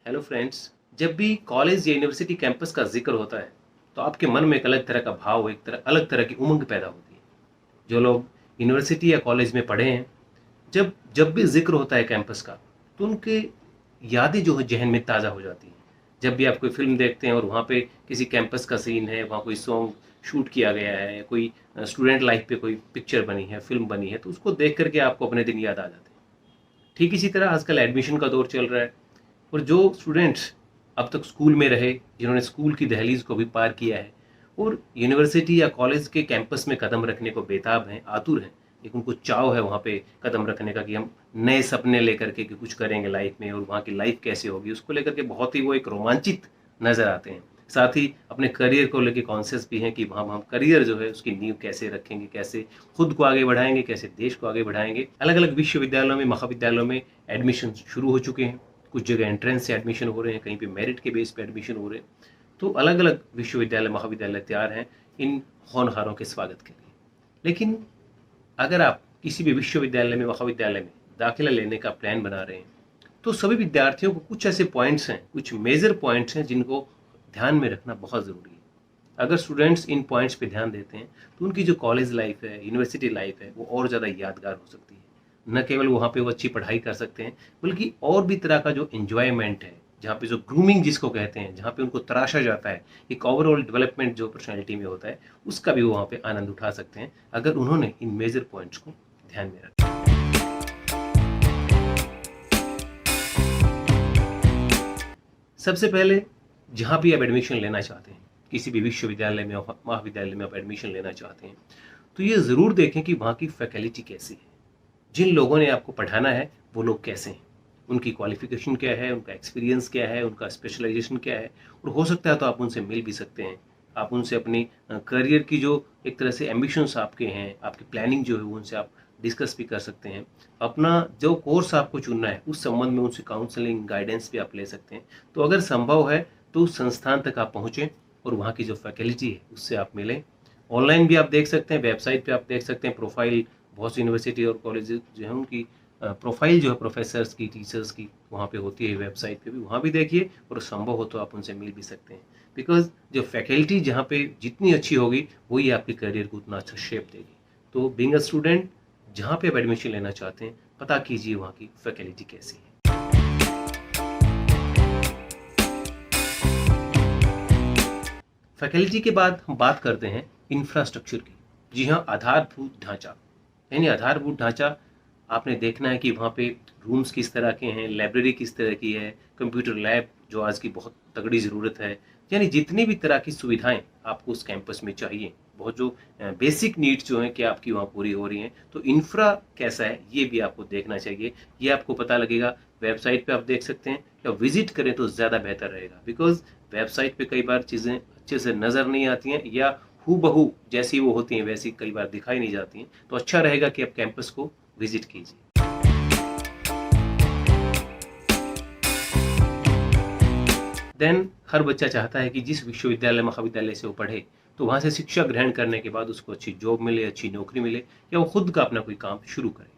Hello friends. जब भी college या यूनिवर्सिटी कैंपस का जिक्र होता है तो आपके मन में एक अलग तरह का भाव, अलग तरह की उमंग पैदा होती है। जो लोग यूनिवर्सिटी या कॉलेज में पढ़े हैं, जब जब भी जिक्र होता है कैंपस का, तो उनके यादें जो है जहन में ताज़ा हो जाती हैं। जब भी आप कोई फिल्म देखते हैं और वहाँ पे किसी कैंपस का सीन है, वहाँ कोई सॉन्ग शूट किया गया है, या कोई स्टूडेंट लाइफ पे कोई पिक्चर बनी है, फिल्म बनी है, तो उसको देख करके आपको अपने दिन याद आ जाते हैं। ठीक इसी तरह आजकल एडमिशन का दौर चल रहा है, और जो स्टूडेंट्स अब तक स्कूल में रहे, जिन्होंने स्कूल की दहलीज को भी पार किया है और यूनिवर्सिटी या कॉलेज के कैंपस में कदम रखने को बेताब हैं, आतुर हैं, लेकिन उनको चाव है वहाँ पे कदम रखने का कि हम नए सपने लेकर के कि कुछ करेंगे लाइफ में, और वहाँ की लाइफ कैसे होगी उसको लेकर के बहुत ही वो एक रोमांचित नज़र आते हैं। साथ ही अपने करियर को लेके कॉन्शियस भी हैं कि वहाँ हम करियर जो है उसकी नींव कैसे रखेंगे, कैसे खुद को आगे बढ़ाएंगे, कैसे देश को आगे बढ़ाएंगे। अलग अलग विश्वविद्यालयों में, महाविद्यालयों में एडमिशन शुरू हो चुके हैं। कुछ जगह एंट्रेंस से एडमिशन हो रहे हैं, कहीं पे मेरिट के बेस पे एडमिशन हो रहे हैं। तो अलग अलग विश्वविद्यालय, महाविद्यालय तैयार हैं इन होनहारों के स्वागत के लिए। लेकिन अगर आप किसी भी विश्वविद्यालय में, महाविद्यालय में दाखिला लेने का प्लान बना रहे हैं, तो सभी विद्यार्थियों को कुछ ऐसे पॉइंट्स हैं, कुछ मेजर पॉइंट्स हैं जिनको ध्यान में रखना बहुत ज़रूरी है। अगर स्टूडेंट्स इन पॉइंट्स पे ध्यान देते हैं तो उनकी जो कॉलेज लाइफ है, यूनिवर्सिटी लाइफ है, वो और ज़्यादा यादगार हो सकती है। न केवल वहाँ पे वो अच्छी पढ़ाई कर सकते हैं, बल्कि और भी तरह का जो एन्जॉयमेंट है, जहाँ पे जो ग्रूमिंग जिसको कहते हैं, जहाँ पे उनको तराशा जाता है, एक ओवरऑल डेवलपमेंट जो पर्सनैलिटी में होता है, उसका भी वो वहाँ पे आनंद उठा सकते हैं, अगर उन्होंने इन मेजर पॉइंट्स को ध्यान में रखा। सबसे पहले, जहाँ भी आप एडमिशन लेना चाहते हैं, किसी भी विश्वविद्यालय में, महाविद्यालय में आप एडमिशन लेना चाहते हैं, तो ये ज़रूर देखें कि वहाँ की फैकल्टी कैसी है, जिन लोगों ने आपको पढ़ाना है वो लोग कैसे हैं, उनकी क्वालिफिकेशन क्या है, उनका एक्सपीरियंस क्या है, उनका स्पेशलाइजेशन क्या है। और हो सकता है तो आप उनसे मिल भी सकते हैं, आप उनसे अपनी करियर की जो एक तरह से एम्बिशंस आपके हैं, आपकी प्लानिंग जो है वो उनसे आप डिस्कस भी कर सकते हैं। अपना जो कोर्स आपको चुनना है उस संबंध में उनसे काउंसलिंग, गाइडेंस भी आप ले सकते हैं। तो अगर संभव है तो उस संस्थान तक आप पहुँचें और वहाँ की जो फैकल्टी है उससे आप मिलें। ऑनलाइन भी आप देख सकते हैं, वेबसाइट पे आप देख सकते हैं प्रोफाइल। बहुत सी यूनिवर्सिटी और कॉलेज जो है उनकी प्रोफाइल जो है प्रोफेसर्स की, टीचर्स की वहाँ पे होती है, वेबसाइट पे भी वहाँ भी देखिए, और संभव हो तो आप उनसे मिल भी सकते हैं। बिकॉज जो फैकल्टी जहाँ पे जितनी अच्छी होगी वही आपके करियर को उतना अच्छा शेप देगी। तो बीइंग अ स्टूडेंट, जहाँ पे आप एडमिशन लेना चाहते हैं, पता कीजिए वहाँ की फैकल्टी कैसी है। फैकल्टी के बाद हम बात करते हैं इंफ्रास्ट्रक्चर की। जी हाँ, आधारभूत ढांचा। यानी आधारभूत ढांचा आपने देखना है कि वहाँ पे रूम्स किस तरह के हैं, लाइब्रेरी किस तरह की है, कंप्यूटर लैब जो आज की बहुत तगड़ी ज़रूरत है। यानी जितनी भी तरह की सुविधाएं आपको उस कैंपस में चाहिए, बहुत जो बेसिक नीड्स जो हैं कि आपकी वहाँ पूरी हो रही हैं, तो इंफ्रा कैसा है ये भी आपको देखना चाहिए। ये आपको पता लगेगा, वेबसाइट पे आप देख सकते हैं, या विजिट करें तो ज़्यादा बेहतर रहेगा। बिकॉज वेबसाइट पे कई बार चीज़ें अच्छे से नज़र नहीं आती हैं, या हूबहू जैसी वो होती हैं वैसी कई बार दिखाई नहीं जाती हैं। तो अच्छा रहेगा कि आप कैंपस को विजिट कीजिए। देन हर बच्चा चाहता है कि जिस विश्वविद्यालय, महाविद्यालय से वो पढ़े, तो वहाँ से शिक्षा ग्रहण करने के बाद उसको अच्छी जॉब मिले, अच्छी नौकरी मिले, या वो खुद का अपना कोई काम शुरू करे।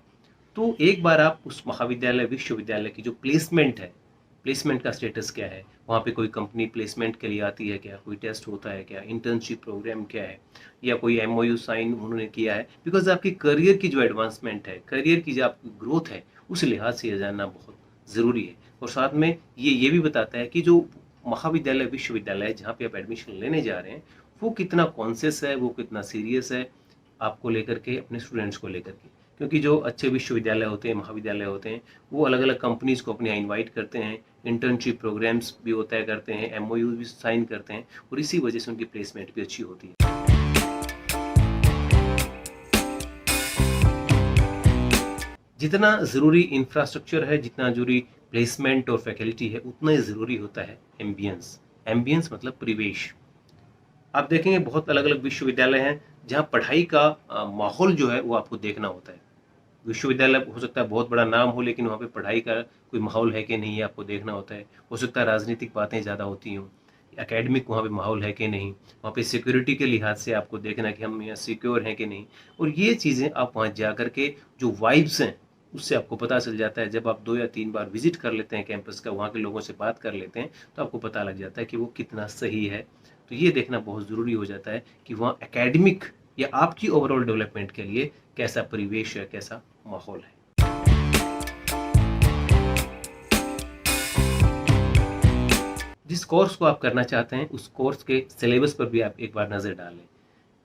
तो एक बार आप उस महाविद्यालय, विश्वविद्यालय की जो प्लेसमेंट है, प्लेसमेंट का स्टेटस क्या है, वहाँ पे कोई कंपनी प्लेसमेंट के लिए आती है क्या, कोई टेस्ट होता है क्या, इंटर्नशिप प्रोग्राम क्या है, या कोई एमओयू साइन उन्होंने किया है। बिकॉज आपकी करियर की जो एडवांसमेंट है, करियर की जो आपकी ग्रोथ है, उस लिहाज से ये जानना बहुत ज़रूरी है। और साथ में ये भी बताता है कि जो महाविद्यालय, विश्वविद्यालय जहाँ पे आप एडमिशन लेने जा रहे हैं, वो कितना कॉन्शियस है, वो कितना सीरियस है आपको लेकर के, अपने स्टूडेंट्स को लेकर के। क्योंकि जो अच्छे विश्वविद्यालय होते हैं, महाविद्यालय होते हैं, वो अलग अलग कंपनीज को अपने यहाँ इन्वाइट करते हैं, इंटर्नशिप प्रोग्राम्स भी होता है, करते हैं, एमओयू भी साइन करते हैं, और इसी वजह से उनकी प्लेसमेंट भी अच्छी होती है। जितना ज़रूरी इंफ्रास्ट्रक्चर है, जितना जरूरी प्लेसमेंट और फैकल्टी है, उतना ही ज़रूरी होता है एम्बियंस। एम्बियंस मतलब परिवेश। आप देखेंगे बहुत अलग अलग विश्वविद्यालय हैं जहाँ पढ़ाई का माहौल जो है वो आपको देखना होता है। विश्वविद्यालय हो सकता है बहुत बड़ा नाम हो, लेकिन वहाँ पे पढ़ाई का कोई माहौल है कि नहीं है आपको देखना होता है। हो सकता है राजनीतिक बातें ज़्यादा होती हों, एकेडमिक वहाँ पे माहौल है कि नहीं, वहाँ पे सिक्योरिटी के लिहाज से आपको देखना कि हम यहाँ सिक्योर हैं कि नहीं। और ये चीज़ें आप वहाँ जा कर के जो वाइब्स हैं, उससे आपको पता चल जाता है। जब आप 2 या 3 बार विजिट कर लेते हैं कैंपस का, वहाँ के लोगों से बात कर लेते हैं, तो आपको पता लग जाता है कि वो कितना सही है। तो ये देखना बहुत ज़रूरी हो जाता है कि वहाँ एकेडमिक या आपकी ओवरऑल डेवलपमेंट के लिए कैसा परिवेश है, कैसा माहौल है। जिस कोर्स को आप करना चाहते हैं उस कोर्स के सिलेबस पर भी आप एक बार नज़र डालें।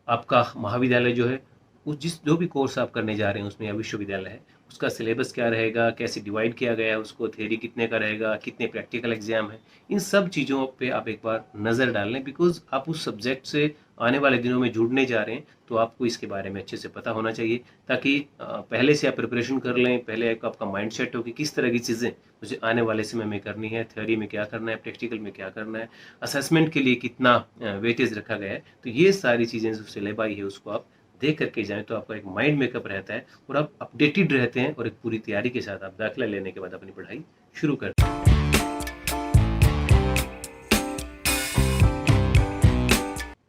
आपका महाविद्यालय जो है, उस जो भी कोर्स आप करने जा रहे हैं उसमें, या विश्वविद्यालय है, उसका सिलेबस क्या रहेगा, कैसे डिवाइड किया गया है उसको, थ्योरी कितने का रहेगा, कितने प्रैक्टिकल एग्जाम है, इन सब चीज़ों पे आप एक बार नज़र डाल लें। बिकॉज आप उस सब्जेक्ट से आने वाले दिनों में जुड़ने जा रहे हैं, तो आपको इसके बारे में अच्छे से पता होना चाहिए, ताकि पहले से आप प्रिपरेशन कर लें, पहले एक आपका माइंड सेट हो कि किस तरह की चीज़ें मुझे आने वाले समय में करनी है, थ्योरी में क्या करना है, प्रैक्टिकल में क्या करना है, असेसमेंट के लिए कितना वेटेज रखा गया है। तो ये सारी चीज़ें जो सिलेबस है उसको आप देख करके जाएं, तो आपका एक माइंड मेकअप रहता है और आप अपडेटेड रहते हैं, और एक पूरी तैयारी के साथ आप दाखिला लेने के बाद अपनी पढ़ाई शुरू करते हैं।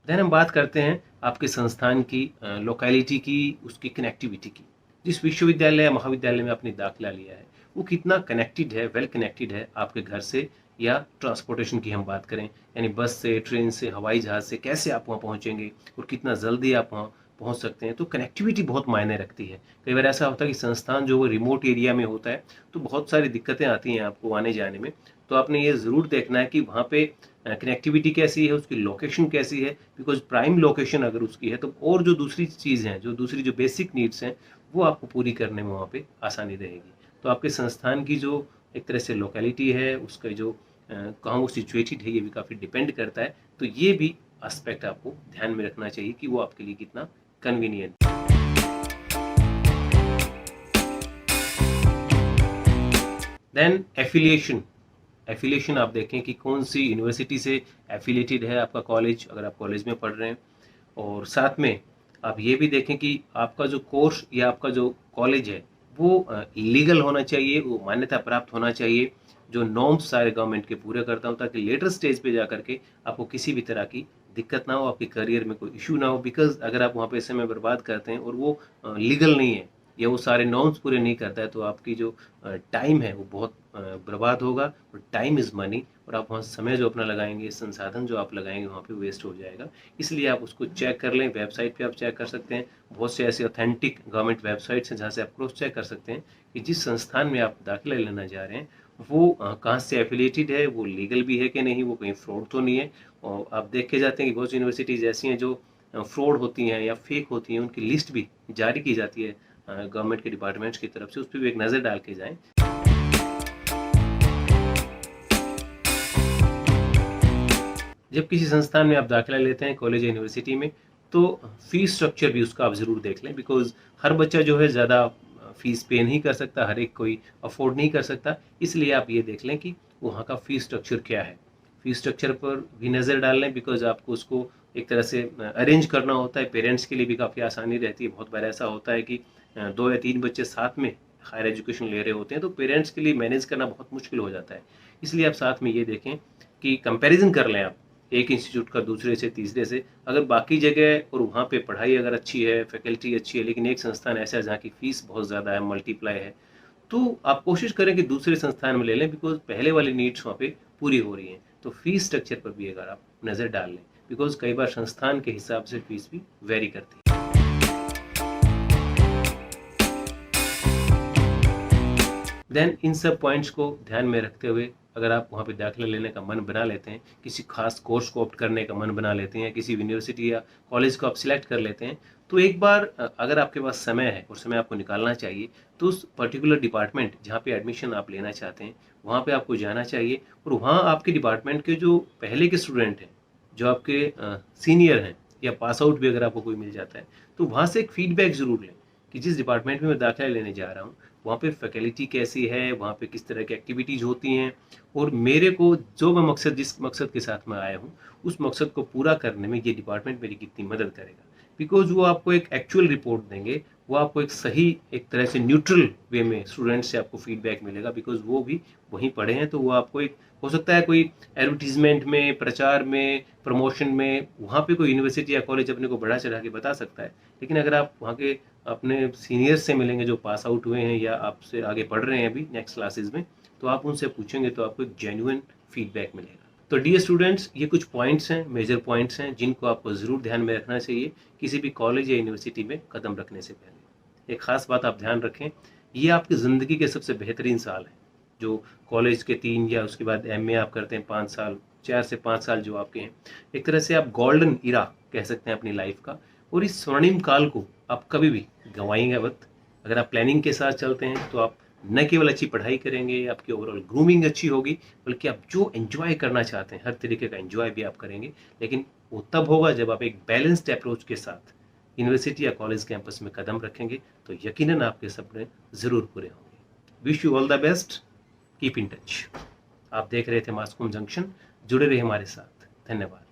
देन हम बात करते हैं आपके संस्थान की लोकेलिटी की, उसकी कनेक्टिविटी की। जिस विश्वविद्यालय या महाविद्यालय में आपने दाखिला लिया है वो कितना कनेक्टेड है, वेल कनेक्टेड है आपके घर से, या ट्रांसपोर्टेशन की हम बात करें, यानी बस से, ट्रेन से, हवाई जहाज़ से कैसे आप वहाँ पहुँचेंगे और कितना जल्दी आप वहाँ पहुँच सकते हैं। तो कनेक्टिविटी बहुत मायने रखती है। कई बार ऐसा होता है कि संस्थान जो वो रिमोट एरिया में होता है, तो बहुत सारी दिक्कतें आती हैं आपको आने जाने में। तो आपने ये ज़रूर देखना है कि वहाँ पे कनेक्टिविटी कैसी है, उसकी लोकेशन कैसी है। बिकॉज प्राइम लोकेशन अगर उसकी है, तो और जो दूसरी चीज़ हैं, जो दूसरी जो बेसिक नीड्स हैं, वो आपको पूरी करने में वहाँ पे आसानी रहेगी। तो आपके संस्थान की जो एक तरह से लोकेलिटी है, उसका जो कहाँ वो सिचुएटेड है, ये भी काफ़ी डिपेंड करता है। तो ये भी एस्पेक्ट आपको ध्यान में रखना चाहिए कि वो आपके लिए कितना कन्वीनियंट। Then affiliation. एफिलिएशन आप देखें कि कौन सी यूनिवर्सिटी से एफिलिएटेड है आपका कॉलेज, अगर आप कॉलेज में पढ़ रहे हैं। और साथ में आप ये भी देखें कि आपका जो कोर्स या आपका जो कॉलेज है वो लीगल होना चाहिए, वो मान्यता प्राप्त होना चाहिए, जो नॉर्म्स सारे गवर्नमेंट के पूरे करता हूँ, ताकि लेटर स्टेज पे जा करके आपको किसी भी तरह की दिक्कत ना हो, आपके करियर में कोई इशू ना हो। बिकॉज अगर आप वहाँ पे समय बर्बाद करते हैं और वो लीगल नहीं है या वो सारे नॉर्म्स पूरे नहीं करता है, तो आपकी जो टाइम है वो बहुत बर्बाद होगा। और टाइम इज़ मनी, और आप वहाँ समय जो अपना लगाएंगे, संसाधन जो आप लगाएंगे वहाँ पे वेस्ट हो जाएगा। इसलिए आप उसको चेक कर लें, वेबसाइट पे आप चेक कर सकते हैं। बहुत से ऐसे ऑथेंटिक गवर्नमेंट वेबसाइट्स हैं जहाँ से आप क्रॉस चेक कर सकते हैं कि जिस संस्थान में आप दाखिला लेना जा रहे हैं वो कहाँ से एफिलिएटेड है, वो लीगल भी है कि नहीं, वो कहीं फ्रॉड तो नहीं है। और आप देख के जाते हैं कि बहुत सी यूनिवर्सिटीज़ ऐसी हैं जो फ्रॉड होती हैं या फेक होती हैं, उनकी लिस्ट भी जारी की जाती है गवर्नमेंट के डिपार्टमेंट्स की तरफ से। उस पर भी एक नज़र डाल के जाएं। जब किसी संस्थान में आप दाखिला लेते हैं, कॉलेज या यूनिवर्सिटी में, तो फीस स्ट्रक्चर भी उसका आप ज़रूर देख लें। बिकॉज हर बच्चा जो है ज़्यादा फीस पे नहीं कर सकता, हर एक कोई अफोर्ड नहीं कर सकता। इसलिए आप ये देख लें कि वहाँ का फीस स्ट्रक्चर क्या है। फीस स्ट्रक्चर पर भी नज़र डाल लें, बिकॉज आपको उसको एक तरह से अरेंज करना होता है। पेरेंट्स के लिए भी काफ़ी आसानी रहती है। बहुत बार ऐसा होता है कि 2 या 3 बच्चे साथ में हायर एजुकेशन ले रहे होते हैं, तो पेरेंट्स के लिए मैनेज करना बहुत मुश्किल हो जाता है। इसलिए आप साथ में ये देखें कि कंपैरिजन कर लें आप एक इंस्टीट्यूट का दूसरे से, तीसरे से। अगर बाकी जगह और वहाँ पे पढ़ाई अगर अच्छी है, फैकल्टी अच्छी है, लेकिन एक संस्थान ऐसा है जहाँ की फ़ीस बहुत ज़्यादा है, मल्टीप्लाई है, तो आप कोशिश करें कि दूसरे संस्थान में ले लें। बिकॉज पहले वाली नीड्स वहाँ पे पूरी हो रही हैं। तो फीस स्ट्रक्चर पर भी अगर आप नज़र डाल लें, बिकॉज कई बार संस्थान के हिसाब से फीस भी वेरी करती है। देन इन सब पॉइंट्स को ध्यान में रखते हुए अगर आप वहाँ पे दाखिला लेने का मन बना लेते हैं, किसी खास कोर्स को ऑप्ट करने का मन बना लेते हैं, किसी यूनिवर्सिटी या कॉलेज को आप सिलेक्ट कर लेते हैं, तो एक बार अगर आपके पास समय है और समय आपको निकालना चाहिए, तो उस पर्टिकुलर डिपार्टमेंट जहाँ पे एडमिशन आप लेना चाहते हैं वहाँ पे आपको जाना चाहिए। और वहाँ आपके डिपार्टमेंट के जो पहले के स्टूडेंट हैं, जो आपके सीनियर हैं, या पास आउट भी अगर आपको कोई मिल जाता है, तो वहाँ से एक फीडबैक ज़रूर लें कि जिस डिपार्टमेंट में मैं दाखिला लेने जा रहा हूँ वहाँ पे फैकल्टी कैसी है, वहाँ पे किस तरह की एक्टिविटीज़ होती हैं, और मेरे को जो मैं मकसद, जिस मकसद के साथ मैं आया हूँ, उस मकसद को पूरा करने में ये डिपार्टमेंट मेरी कितनी मदद करेगा। बिकॉज वो आपको एक एक्चुअल रिपोर्ट देंगे, वो आपको एक सही, एक तरह से न्यूट्रल वे में स्टूडेंट्स से आपको फीडबैक मिलेगा। बिकॉज वो भी वहीं पढ़े हैं, तो वो आपको एक, हो सकता है कोई एडवर्टीजमेंट में, प्रचार में, प्रमोशन में, वहाँ पे कोई यूनिवर्सिटी या कॉलेज अपने को बढ़ा चढ़ा के बता सकता है, लेकिन अगर आप वहाँ के अपने सीनियर्स से मिलेंगे जो पास आउट हुए हैं या आपसे आगे पढ़ रहे हैं अभी नेक्स्ट क्लासेस में, तो आप उनसे पूछेंगे तो आपको एक जेन्युइन फीडबैक मिलेगा। तो डियर स्टूडेंट्स, ये कुछ पॉइंट्स हैं, मेजर पॉइंट्स हैं जिनको आपको ज़रूर ध्यान में रखना चाहिए किसी भी कॉलेज या यूनिवर्सिटी में कदम रखने से पहले। एक ख़ास बात आप ध्यान रखें, ये आपकी ज़िंदगी के सबसे बेहतरीन साल हैं। जो कॉलेज के 3 या उसके बाद एमए आप करते हैं 5 साल, 4 से 5 साल जो आपके हैं, एक तरह से आप गोल्डन इरा कह सकते हैं अपनी लाइफ का। और इस स्वर्णिम काल को आप कभी भी गंवाएंगे मत। अगर आप प्लानिंग के साथ चलते हैं तो आप न केवल अच्छी पढ़ाई करेंगे, आपकी ओवरऑल ग्रूमिंग अच्छी होगी, बल्कि आप जो एंजॉय करना चाहते हैं हर तरीके का एंजॉय भी आप करेंगे। लेकिन वो तब होगा जब आप एक बैलेंस्ड अप्रोच के साथ यूनिवर्सिटी या कॉलेज कैंपस में कदम रखेंगे, तो यकीनन आपके सपने ज़रूर पूरे होंगे। Wish you all the best, keep in touch. आप देख रहे थे मास्कोम जंक्शन, जुड़े रहे हमारे साथ। धन्यवाद।